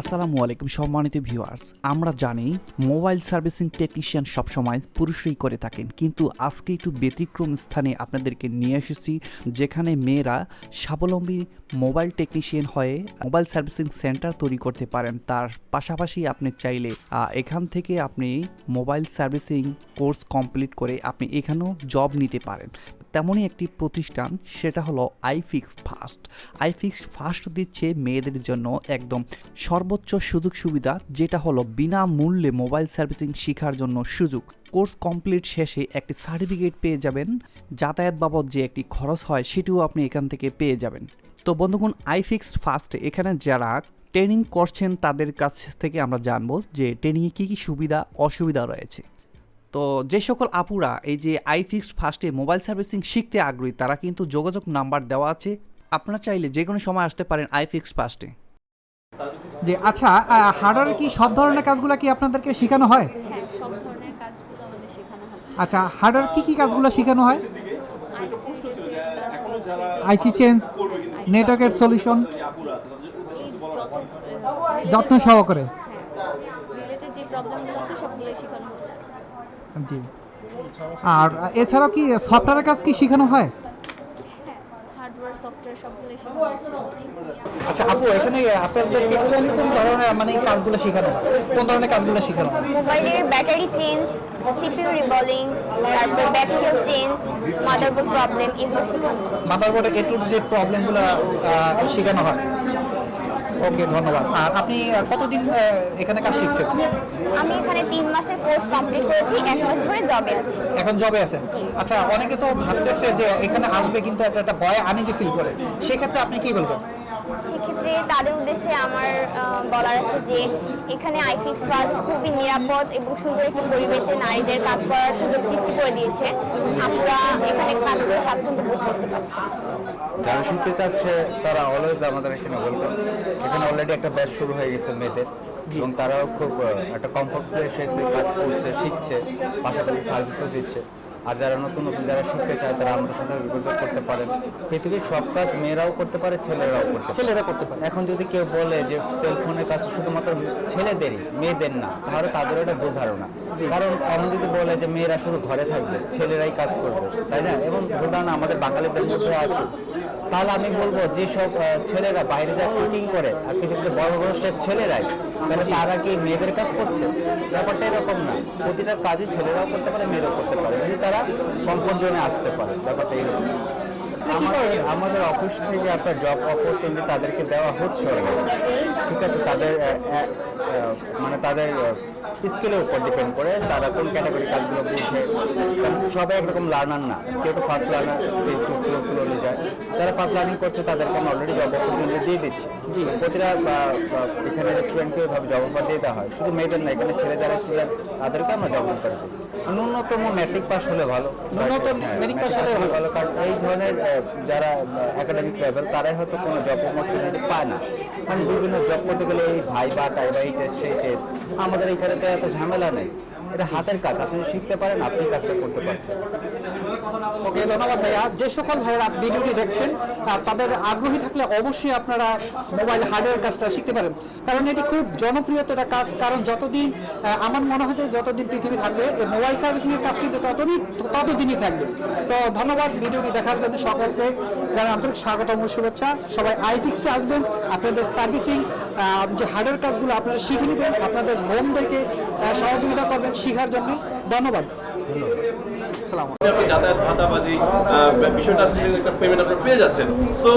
আসসালামু আলাইকুম সম্মানিত ভিউয়ার্স, আমরা জানি মোবাইল সার্ভিসিং টেকনিশিয়ান সবসময় পুরুষই করে থাকেন, কিন্তু আজকে একটু ব্যতিক্রম স্থানে আপনাদেরকে নিয়ে এসেছি যেখানে মেয়েরা স্বাবলম্বী মোবাইল টেকনিশিয়ান হয়ে মোবাইল সার্ভিসিং সেন্টার তৈরি করতে পারেন। তার পাশাপাশি আপনি চাইলে এখান থেকে আপনি মোবাইল সার্ভিসিং কোর্স কমপ্লিট করে আপনি এখানেও জব নিতে পারেন। তেমনই একটি প্রতিষ্ঠান, সেটা হলো iFixFast। iFixFast দিচ্ছে মেয়েদের জন্য একদম সর্বোচ্চ সুযোগ সুবিধা, যেটা হলো বিনামূল্যে মোবাইল সার্ভিসিং শেখার জন্য সুযোগ। কোর্স কমপ্লিট শেষে একটি সার্টিফিকেট পেয়ে যাবেন, যাতায়াত বাবদ যে একটি খরচ হয় সেটিও আপনি এখান থেকে পেয়ে যাবেন। তো বন্ধুগণ, iFixFast এখানে যারা ট্রেনিং করছেন তাদের কাছ থেকে আমরা জানবো যে ট্রেনিংয়ে কী কী সুবিধা অসুবিধা রয়েছে। তো যে সকল আপুরা এই যে iFixFast-এ মোবাইল সার্ভিসিং শিখতে আগ্রহী, তারা কিন্তু যোগাযোগ নাম্বার দেওয়া আছে, আপনারা চাইলে যে কোনো সময় আসতে পারেন iFixFast-এ। যে আচ্ছা, হার্ডওয়্যারের কি সব ধরনের কাজগুলো কি আপনাদেরকে শেখানো হয়? হ্যাঁ, সব ধরনের কাজগুলো আমাদের শেখানো হচ্ছে। আচ্ছা, হার্ডওয়্যার কি কাজগুলো শেখানো হয়? আইসি চেঞ্জ, নেটওয়ার্কের সলিউশন, যত্ন সহকারে। রিলেটেড যে প্রবলেমগুলো আছে সবগুলোই শেখানো হচ্ছে। জি। আর এছাড়াও কি সফটওয়্যারের কাজ কি শেখানো হয়? হার্ডওয়্যার সফটওয়্যার সবগুলোই শেখানো হচ্ছে। আচ্ছা আপু, এখানে আপনাদেরকে কোন কোন ধরনের কাজগুলো শেখানো হয়? কোন ধরনের কাজগুলো শেখানো হয়? মোবাইলের ব্যাটারি চেঞ্জ, সিপিইউ রিবলিং, তারপর ব্যাকশেল চেঞ্জ, মাদারবোর্ড প্রবলেম, এগুলো শেখানো হয়। মাদারবোর্ডের এটুর যে প্রবলেমগুলো শেখানো হয়। ওকে, ধন্যবাদ। আর আপনি কতদিন এখানে কাজ শিখছেন? আমি এখানে 3 মাসের কোর্স কমপ্লিট করেছি, 1 মাস ধরে জবে আছি। এখন জবে আছেন? আচ্ছা, অনেকে তো ভাবতেছে যে এখানে আসবে কিন্তু একটা ভয় আনইজি ফিল করে, সেক্ষেত্রে আপনি কি বলবেন? সেক্ষেত্রে তাদের উদ্দেশ্যে আমার বলার আছে যে এখানে iFixFast খুবই নিরাপদ এবং সুন্দর একটি পরিবেশে নারীদের কাজ করার সুযোগ সৃষ্টি করে দিয়েছে। আমরা এখানে কাজ করে স্বাচ্ছন্দ্য বোধ করতে পারছি। যারা শিখতে চাচ্ছে তারা অলওয়েজ আমাদের এখানে ওয়েলকাম। এখানে অলরেডি একটা ব্যাচ শুরু হয়ে গেছে মেয়েদের, এবং তারাও খুব একটা কমফোর্ট প্লেসে এসে কাজ করছে, শিখছে, পাশাপাশি সার্ভিসও দিচ্ছে। আর যারা নতুন যারা শিখতে চায় তারা আমাদের সাথে যোগাযোগ করতে পারেন। পৃথিবীর সব কাজ মেয়েরাও করতে পারে, ছেলেরা করতে পারে। এখন যদি কেউ বলে যে সেলফোনের কাজ শুধুমাত্র ছেলেদেরই, মেয়েদের না, তাহলে তাদের এটা ভুল ধারণা। কারণ এমন যদি বলে যে মেয়েরা শুধু ঘরে থাকবে, ছেলেরাই কাজ করবে, তাই না? এবং ভুল ধারণা আমাদের বাঙালিদের মধ্যে আছে। তাহলে আমি বলবো যেসব ছেলেরা বাইরে যা কুকিং করে আর পৃথিবীতে বড় বড় সব ছেলেরাই, তাহলে তারা কি মেয়েদের কাজ করছে? ব্যাপারটা এরকম না, প্রতিটা কাজই ছেলেরাও করতে পারে, মেয়েরাও করতে পারে, যদি তারা কমফোর্ট জোনে আসতে পারে। ব্যাপারটা এরকম। আমাদের অফিস থেকে আপনার জব অপরচুনিটি তাদেরকে দেওয়া হচ্ছে, ঠিক আছে? তাদের তাদের স্কিলের উপর ডিপেন্ড করে তারা কোন ক্যাটাগরি কাজগুলো বুঝে। সবাই একরকম লার্নার না, কেউ তো ফার্স্ট লার্নার, একটু স্লোলি যায়। যারা ফার্স্ট লার্নিং করছে তাদেরকে আমরা অলরেডি জব অপরচুনিটি দিয়ে দিচ্ছি। প্রতিটা এখানে স্টুডেন্টকে ওইভাবে জব অফার দিয়ে দেওয়া হয়। শুধু মেয়েদের না, এখানে ছেলে যারা স্টুডেন্ট তাদেরকে আমরা জব অফার দিই। ন্যূনতম ম্যাট্রিক পাস হলে ভালো, ম্যাট্রিক পাস হলে ভালো। কারণ এই ধরনের যারা একাডেমিক লেভেল তারাই হয়তো কোনো জব অপরচুনিটি পায় না। মানে বিভিন্ন জব করতে গেলে এই ভাইবা টাইবা, এই টেস্ট সেই টেস্ট, আমাদের এখানে তো এত ঝামেলা নেই। এটা হাতের কাজ, আপনি শিখতে পারেন, আপনি কাজটা করতে পারছেন। ওকে, ধন্যবাদ ভাইয়া। যে সকল ভাইয়েরা ভিডিওটি দেখছেন তাদের আগ্রহী থাকলে অবশ্যই আপনারা মোবাইল হার্ডওয়্যার কাজটা শিখতে পারেন, কারণ এটি খুব জনপ্রিয় একটা কাজ। কারণ যতদিন আমার মনে হয় যে যতদিন পৃথিবী থাকবে এই মোবাইল সার্ভিসিংয়ের কাজ কিন্তু ততদিনই থাকবে। তো ধন্যবাদ ভিডিওটি দেখার জন্য সকলকে, যারা আন্তরিক স্বাগতম ও শুভেচ্ছা। সবাই iFixে আসবেন, আপনাদের সার্ভিসিং যে হার্ডওয়্যার কাজগুলো আপনারা শিখে নেবেন, আপনাদের বোনদেরকে সহযোগিতা করবেন শেখার জন্য। ধন্যবাদ। যাতায়াত ভাতা বা যে বিষয়টা আছে সেটা একটা পেমেন্ট আপনারা পেয়ে যাচ্ছেন। সো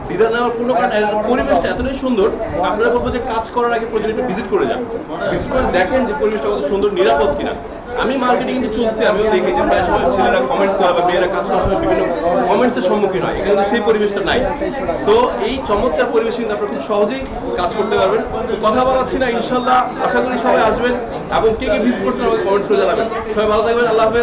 দ্বিধা নেওয়ার কোনো কারণ, পরিবেশটা এতটাই সুন্দর, আপনারা বলবো যে কাজ করার আগে প্রয়োজন একটু ভিজিট করে যান, ভিজিট করে দেখেন যে পরিবেশটা কত সুন্দর, নিরাপদ কিনা। আমি মার্কেটিং কিন্তু চলছে, আমিও দেখি যে প্রায় সময় ছেলেরা কমেন্টস করে বা মেয়েরা কাজ করার সময় বিভিন্ন কমেন্টসের সম্মুখীন হয়, এখানে কিন্তু সেই পরিবেশটা নাই। সো এই চমৎকার পরিবেশে কিন্তু আপনারা খুব সহজেই কাজ করতে পারবেন। তো কথা বলাচ্ছি না, ইনশাল্লাহ আশা করি সবাই আসবেন এবং কে ভিজিট করছেন আমাকে কমেন্টস করে জানাবেন। সবাই ভালো থাকবেন, আল্লাহ হাফেজ।